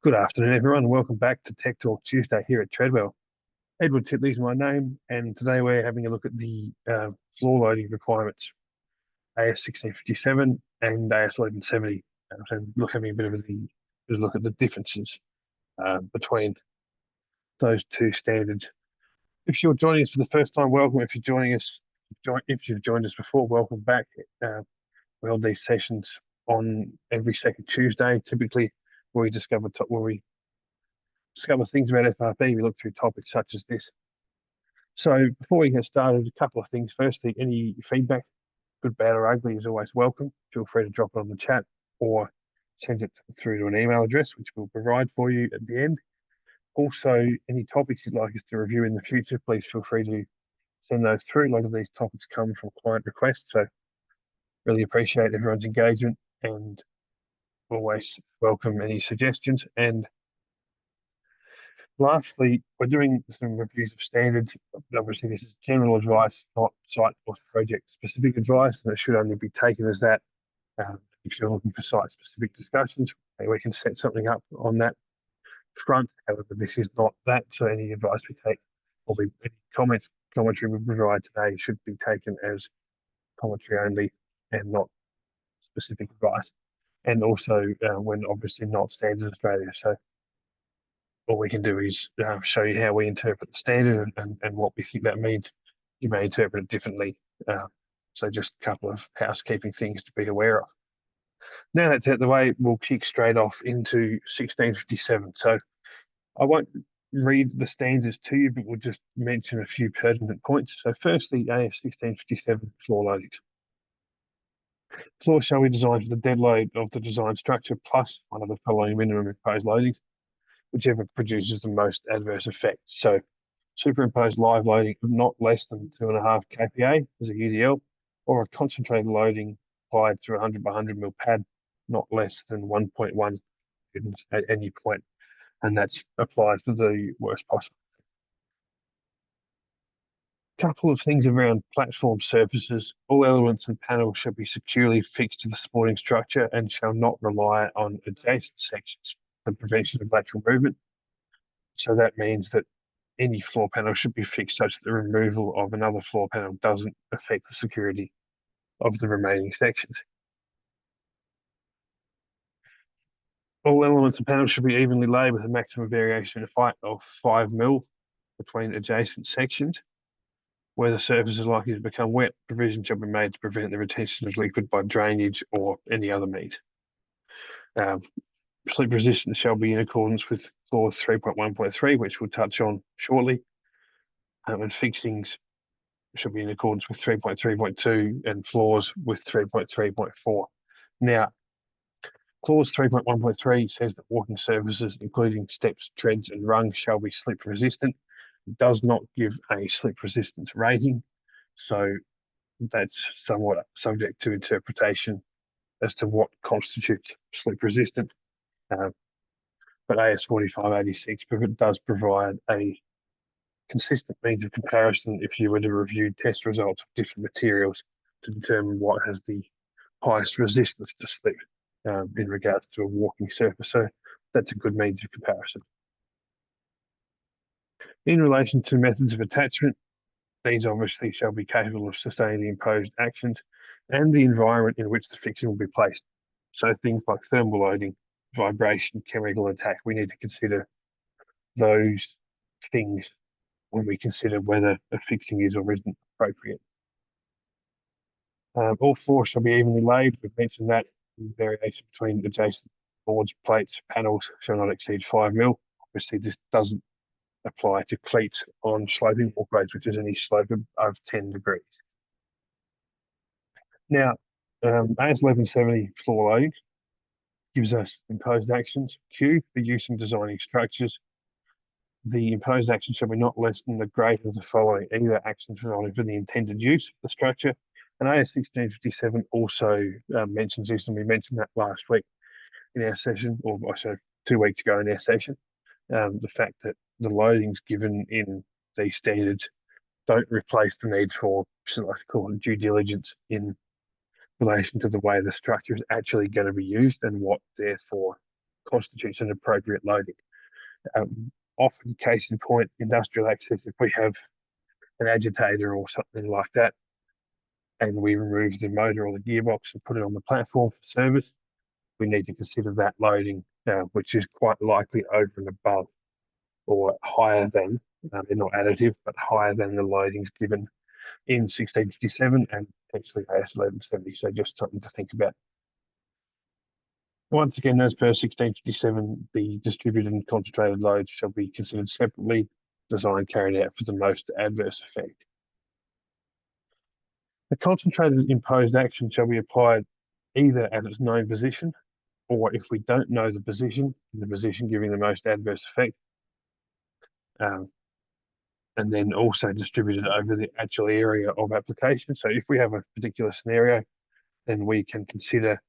Good afternoon, everyone. Welcome back to Tech Talk Tuesday here at Treadwell. Edward Titley's my name, and today we're having a look at the floor loading requirements, AS 1657 and AS 1170. So having a bit of a look at the differences between those two standards. If you're joining us for the first time, welcome. If you're joining us, if you've joined us before, welcome back. We hold these sessions on every second Tuesday, typically where we discover things about FRP. We look through topics such as this. So before we get started, a couple of things. Firstly, any feedback, good, bad, or ugly, is always welcome. Feel free to drop it on the chat or send it through to an email address, which we'll provide for you at the end. Also, any topics you'd like us to review in the future, please feel free to send those through. A lot of these topics come from client requests, so really appreciate everyone's engagement and always welcome any suggestions. And lastly, we're doing some reviews of standards. Obviously, this is general advice, not site or project-specific advice, and it should only be taken as that. If you're looking for site-specific discussions, we can set something up on that front. However, this is not that, so any advice we take or any commentary we provide today should be taken as commentary only and not specific advice. And also, when obviously not standard Australia. So all we can do is show you how we interpret the standard and what we think that means. You may interpret it differently. So just a couple of housekeeping things to be aware of. Now that's out of the way, we'll kick straight off into 1657. So I won't read the standards to you, but we'll just mention a few pertinent points. So firstly, AS 1657 floor loadings. Floors shall be designed for the dead load of the design structure plus one of the following minimum imposed loadings, whichever produces the most adverse effect. So superimposed live loading of not less than 2.5 kPa as a UDL, or a concentrated loading applied through 100 by 100 mil pad, not less than 1.1 at any point, and that's applied for the worst possible. Couple of things around platform surfaces. All elements and panels shall be securely fixed to the supporting structure and shall not rely on adjacent sections for the prevention of lateral movement. So that means that any floor panel should be fixed such that the removal of another floor panel doesn't affect the security of the remaining sections. All elements and panels should be evenly laid with a maximum variation in height of 5 mil between adjacent sections. Where the surface is likely to become wet, provision shall be made to prevent the retention of liquid by drainage or any other means. Slip resistance shall be in accordance with clause 3.1.3, which we'll touch on shortly. And fixings should be in accordance with 3.3.2 and floors with 3.3.4. Now, clause 3.1.3 says that walking surfaces, including steps, treads, and rungs, shall be slip resistant. It does not give a slip resistance rating, so that's somewhat subject to interpretation as to what constitutes slip resistant. But AS 4586 does provide a consistent means of comparison if you were to review test results of different materials to determine what has the highest resistance to slip in regards to a walking surface. So that's a good means of comparison. In relation to methods of attachment, these obviously shall be capable of sustaining the imposed actions and the environment in which the fixing will be placed. So things like thermal loading, vibration, chemical attack, we need to consider those things when we consider whether a fixing is or isn't appropriate. All floors shall be evenly laid. We've mentioned that the variation between adjacent boards, plates, panels shall not exceed 5 mil. Obviously, this doesn't apply to cleats on sloping walkways, which is any slope of 10 degrees. Now, AS 1170 floor loading gives us imposed actions. Q for use in designing structures. The imposed action shall be not less than the greater of the following, either actions resulting from the intended use of the structure. And AS 1657 also mentions this, and we mentioned that last week in our session, or I said 2 weeks ago in our session. The fact that the loadings given in these standards don't replace the need for, let's call it due diligence in relation to the way the structure is actually going to be used and what therefore constitutes an appropriate loading. Often, case in point, industrial access, if we have an agitator or something like that, and we remove the motor or the gearbox and put it on the platform for service, we need to consider that loading, which is quite likely over and above or higher than, they're not additive, but higher than the loadings given in 1657 and potentially AS 1170. So just something to think about. Once again, as per 1657, the distributed and concentrated loads shall be considered separately, designed carried out for the most adverse effect. The concentrated imposed action shall be applied either at its known position, or if we don't know the position giving the most adverse effect, and then also distributed over the actual area of application. So if we have a particular scenario, then we can consider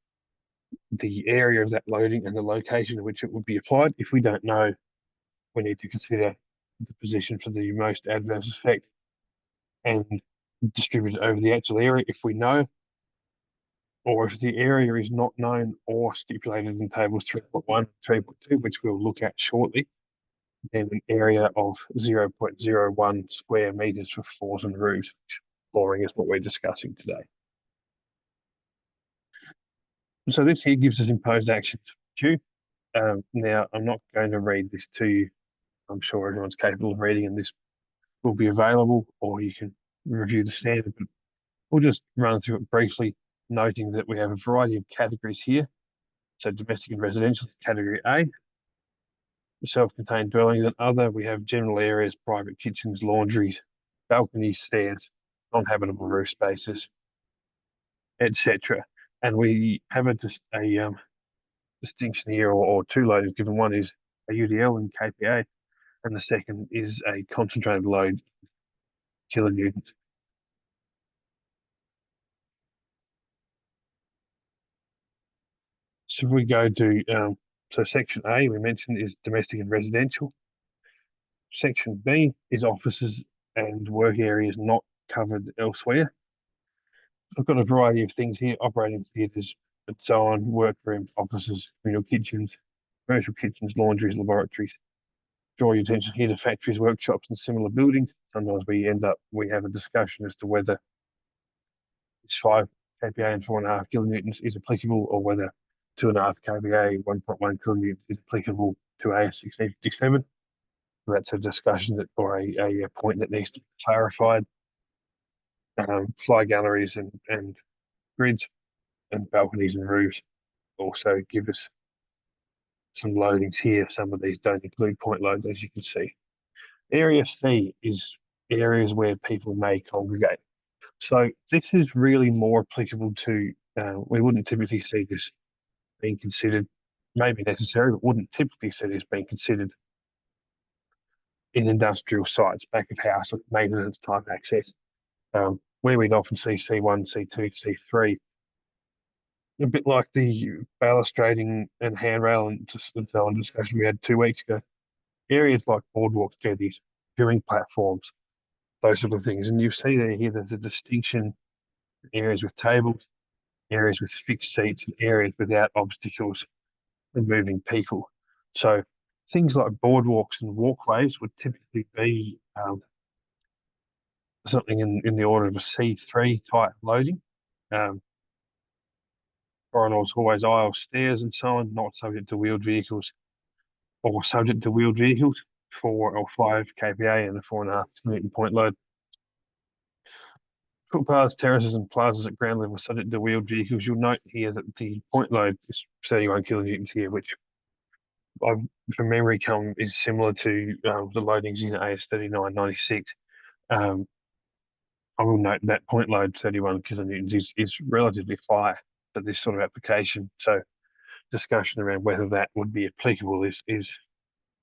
the area of that loading and the location in which it would be applied. If we don't know, we need to consider the position for the most adverse effect and distribute it over the actual area if we know, or if the area is not known or stipulated in tables 3.1, 3.2, which we'll look at shortly, then an area of 0.01 square meters for floors and roofs, which flooring is what we're discussing today. So this here gives us imposed actions due. Now, I'm not going to read this to you. I'm sure everyone's capable of reading, and this will be available, or you can review the standard, but we'll just run through it briefly, noting that we have a variety of categories here. So domestic and residential, category A. Self-contained dwellings and other, we have general areas, private kitchens, laundries, balconies, stairs, non-habitable roof spaces, etc. And we have a distinction here, or two loadings given. One is a UDL and KPA, and the second is a concentrated load, kilonewtons. So we go to, so section A, we mentioned, is domestic and residential. Section B is offices and work areas not covered elsewhere. I've got a variety of things here: operating theatres and so on, workrooms, offices, communal kitchens, commercial kitchens, laundries, laboratories. Draw your attention here to factories, workshops, and similar buildings. Sometimes we have a discussion as to whether it's 5 kPa and 4.5 kilonewtons is applicable, or whether 2.5 kPa, 1.1 kilonewtons is applicable to AS 1657. So that's a discussion that, or a point that needs to be clarified. Fly galleries and grids and balconies and roofs also give us some loadings here. Some of these don't include point loads, as you can see. Area C is areas where people may congregate. So this is really more applicable to, we wouldn't typically see this being considered, maybe necessary, but wouldn't typically see this being considered in industrial sites, back of house, maintenance type access, where we'd often see C1, C2, C3, a bit like the balustrading and handrail and so on discussion we had 2 weeks ago. Areas like boardwalks, jetties, viewing platforms, those sort of things. And you see there here, there's a distinction: areas with tables, areas with fixed seats, and areas without obstacles and moving people. So things like boardwalks and walkways would typically be something in the order of a C3 type loading. Corridors, hallways, aisles, stairs, and so on, not subject to wheeled vehicles, or subject to wheeled vehicles, 4 or 5 kPa and a 4.5 Newton point load. Footpaths, terraces, and plazas at ground level subject to wheeled vehicles. You'll note here that the point load is 31 kilonewtons here, which from memory is similar to the loadings in AS 3996. I will note that point load 31 kilonewtons is relatively high for this sort of application. So discussion around whether that would be applicable is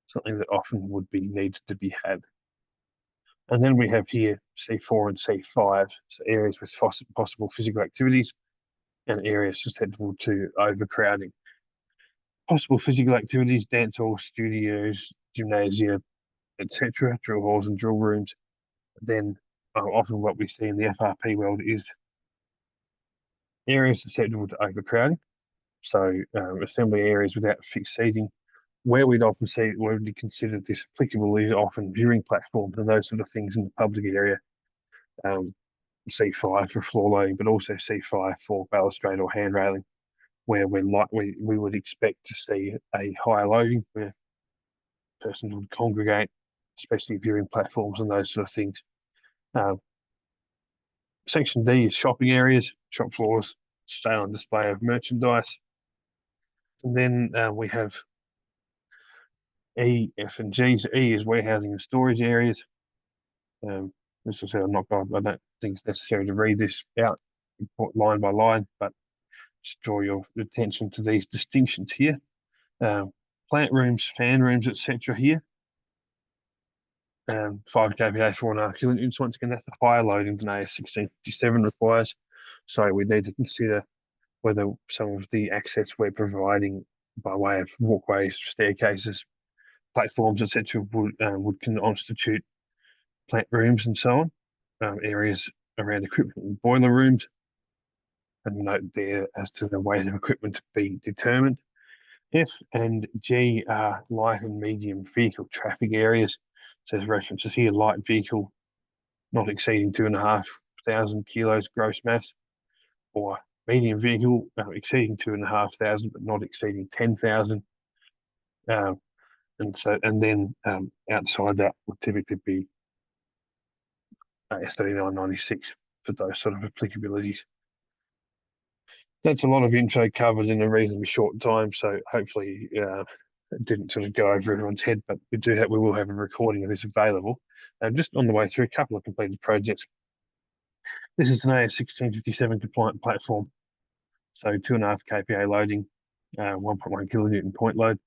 something that often would be needed to be had. And then we have here C4 and C5, so areas with possible physical activities and areas susceptible to overcrowding. Possible physical activities: dance halls, studios, gymnasia, etc., drill halls and drill rooms. Then often what we see in the FRP world is areas susceptible to overcrowding. So assembly areas without fixed seating. Where we'd often see, where we'd consider this applicable is often viewing platforms and those sort of things in the public area. C5 for floor loading, but also C5 for balustrade or hand railing, where we would expect to see a higher loading where persons would congregate, especially viewing platforms and those sort of things. Section D is shopping areas, shop floors, sale and display of merchandise. And then we have E, F, and G. So E is warehousing and storage areas. As I said, I don't think it's necessary to read this out line by line, but just draw your attention to these distinctions here. Plant rooms, fan rooms, etc. here. 5 kVA, 4.5 kilonewtons. Once again, that's the higher loading than AS 1657 requires. So we need to consider whether some of the access we're providing by way of walkways, staircases, platforms, etc., would constitute plant rooms and so on. Areas around equipment and boiler rooms. And note there as to the weight of equipment to be determined. F and G are light and medium vehicle traffic areas. It says references here, light vehicle not exceeding 2,500 kilos gross mass, or medium vehicle exceeding 2,500 but not exceeding 10,000. And then outside that would typically be AS 3996 for those sort of applicabilities. That's a lot of info covered in a reasonably short time, so hopefully it didn't sort of go over everyone's head, but we will have a recording of this available. Just on the way through a couple of completed projects. This is an AS 1657 compliant platform, so 2.5 kPa loading, 1.1 kilonewton point load.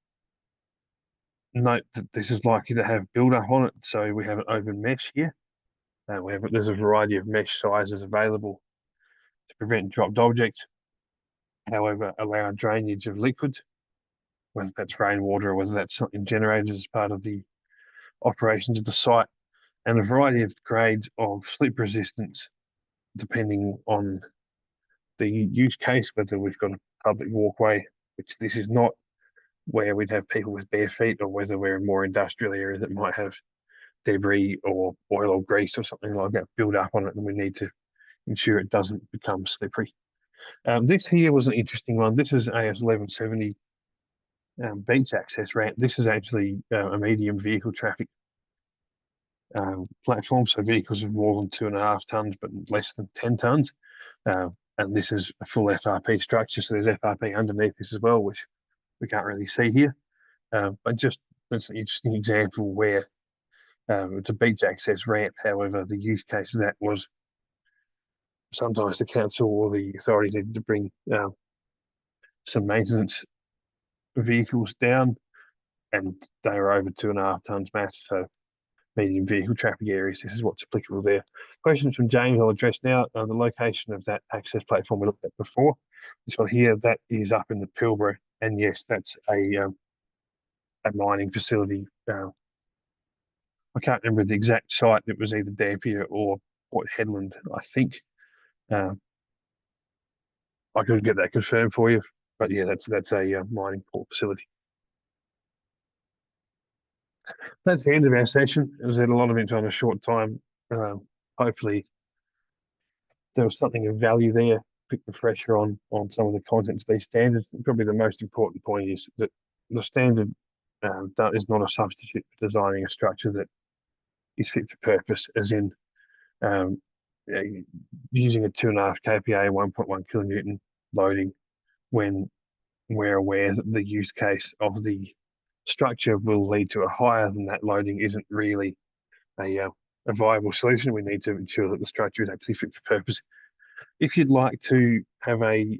Note that this is likely to have build-up on it, so we have an open mesh here. There's a variety of mesh sizes available to prevent dropped objects. However, allow drainage of liquids, whether that's rainwater or whether that's something generated as part of the operations of the site, and a variety of grades of slip resistance, depending on the use case, whether we've got a public walkway, which this is not, where we'd have people with bare feet, or whether we're in more industrial areas that might have debris or oil or grease or something like that build up on it, and we need to ensure it doesn't become slippery. This here was an interesting one. This is AS 1170 beach access ramp. This is actually a medium vehicle traffic platform, so vehicles of more than 2.5 tonnes but less than 10 tonnes. And this is a full FRP structure, so there's FRP underneath this as well, which we can't really see here. But just that's an interesting example where it's a beach access ramp. However, the use case of that was sometimes the council or the authority needed to bring some maintenance vehicles down, and they were over 2.5 tonnes mass, so medium vehicle traffic areas, this is what's applicable there. Questions from James I'll address now. The location of that access platform we looked at before. This one here, that is up in the Pilbara, and yes, that's a mining facility. I can't remember the exact site. It was either Dampier or Port Hedland, I think. I could get that confirmed for you, but yeah, that's a mining port facility. That's the end of our session. It was a lot of info in a short time. Hopefully there was something of value there, quick refresher on some of the contents of these standards. Probably the most important point is that the standard is not a substitute for designing a structure that is fit for purpose, as in using a 2.5 kPa, 1.1 kilonewton loading when we're aware that the use case of the structure will lead to a higher than that loading isn't really a viable solution. We need to ensure that the structure is actually fit for purpose. If you'd like to have a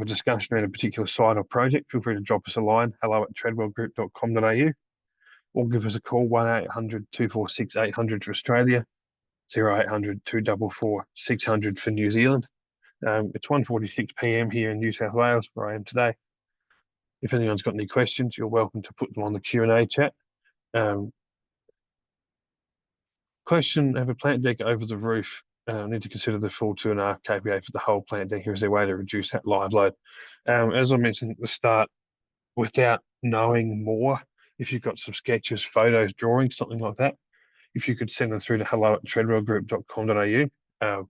discussion around a particular site or project, feel free to drop us a line, hello@treadwellgroup.com.au, or give us a call, 1-800-246-800 for Australia, 0800 244 600 for New Zealand. It's 1:46 p.m. here in New South Wales, where I am today. If anyone's got any questions, you're welcome to put them on the Q&A chat. Question: have a plant deck over the roof. Need to consider the full 2.5 kPa for the whole plant deck. Is there a way to reduce that live load? As I mentioned at the start, without knowing more, if you've got some sketches, photos, drawings, something like that, if you could send them through to hello@treadwellgroup.com.au.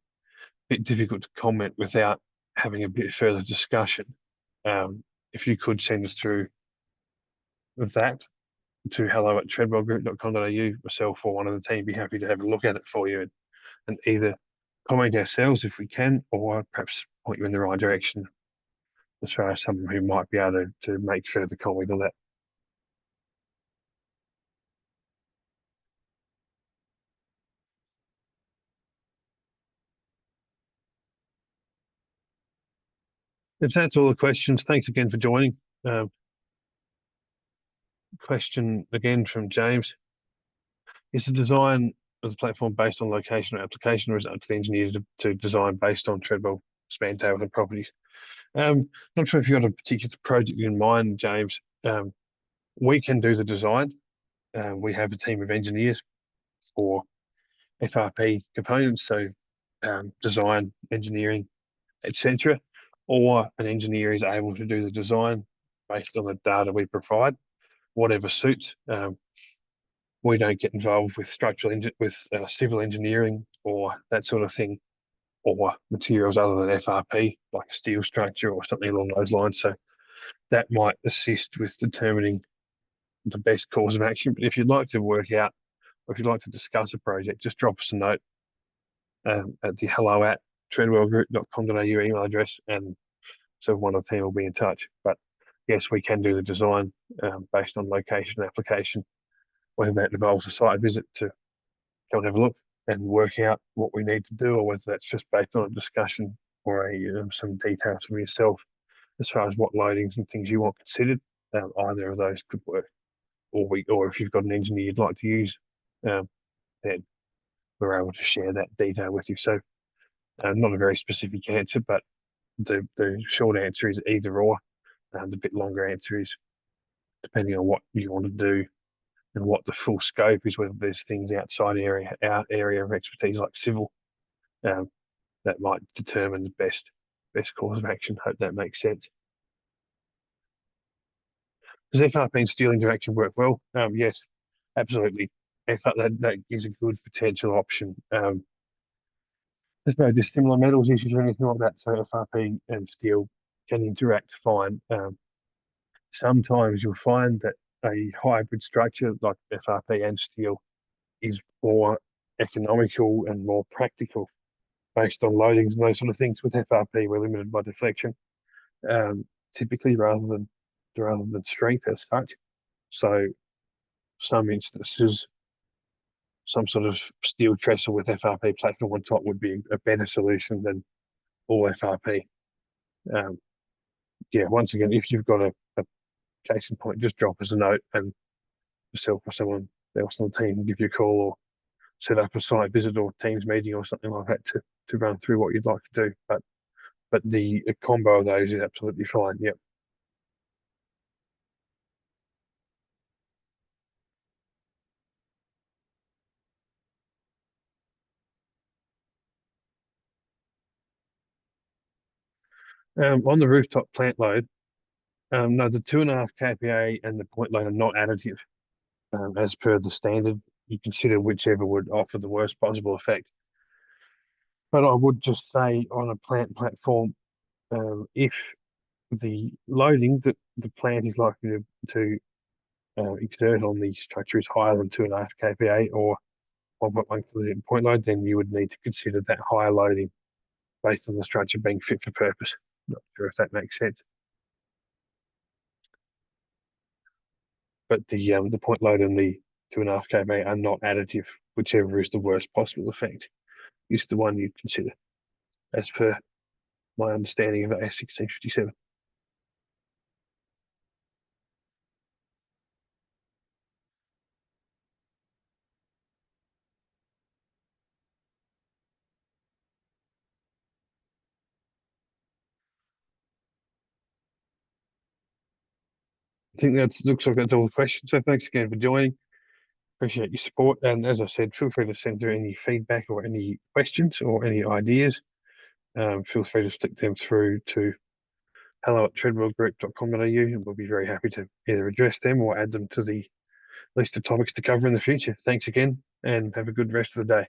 Bit difficult to comment without having a bit further discussion. If you could send us through that to hello@treadwellgroup.com.au, myself or one of the team be happy to have a look at it for you and either comment ourselves if we can, or perhaps point you in the right direction as far as someone who might be able to make further comment on that. If that's all the questions, thanks again for joining. Question again from James. Is the design of the platform based on location or application, or is it up to the engineers to design based on treadmill span tables and properties? Not sure if you've got a particular project in mind, James. We can do the design. We have a team of engineers for FRP components, so design, engineering, etc. Or an engineer is able to do the design based on the data we provide, whatever suits. We don't get involved with civil engineering or that sort of thing, or materials other than FRP, like a steel structure or something along those lines. So that might assist with determining the best course of action. But if you'd like to work out, or if you'd like to discuss a project, just drop us a note at the hello@treadwellgroup.com.au email address, and so one of the team will be in touch. But yes, we can do the design based on location and application, whether that involves a site visit to go and have a look and work out what we need to do, or whether that's just based on a discussion or some details from yourself as far as what loadings and things you want considered. Either of those could work. Or if you've got an engineer you'd like to use, then we're able to share that detail with you. So not a very specific answer, but the short answer is either or. The bit longer answer is depending on what you want to do and what the full scope is, whether there's things outside our area of expertise like civil, that might determine the best course of action. Hope that makes sense. Does FRP and steel interaction work well? Yes, absolutely. That is a good potential option. There's no dissimilar metals issues or anything like that, so FRP and steel can interact fine. Sometimes you'll find that a hybrid structure like FRP and steel is more economical and more practical based on loadings and those sort of things. With FRP, we're limited by deflection, typically rather than strength as such. So some instances, some sort of steel trestle with FRP platform on top would be a better solution than all FRP. Yeah, once again, if you've got a case in point, just drop us a note and myself or someone else on the team give you a call, or set up a site visit or Teams meeting or something like that to run through what you'd like to do. But the combo of those is absolutely fine. Yep. On the rooftop plant load, no, the 2.5 kPa and the point load are not additive. As per the standard, you consider whichever would offer the worst possible effect. But I would just say on a plant platform, if the loading that the plant is likely to exert on the structure is higher than 2.5 kPa or 1.1 kilonewton point load, then you would need to consider that higher loading based on the structure being fit for purpose. Not sure if that makes sense. But the point load and the 2.5 kPa are not additive. Whichever is the worst possible effect is the one you'd consider, as per my understanding of AS 1657. I think that looks like that's all the questions. So thanks again for joining. Appreciate your support. And as I said, feel free to send through any feedback or any questions or any ideas. Feel free to stick them through to hello@treadwellgroup.com.au, and we'll be very happy to either address them or add them to the list of topics to cover in the future. Thanks again, and have a good rest of the day.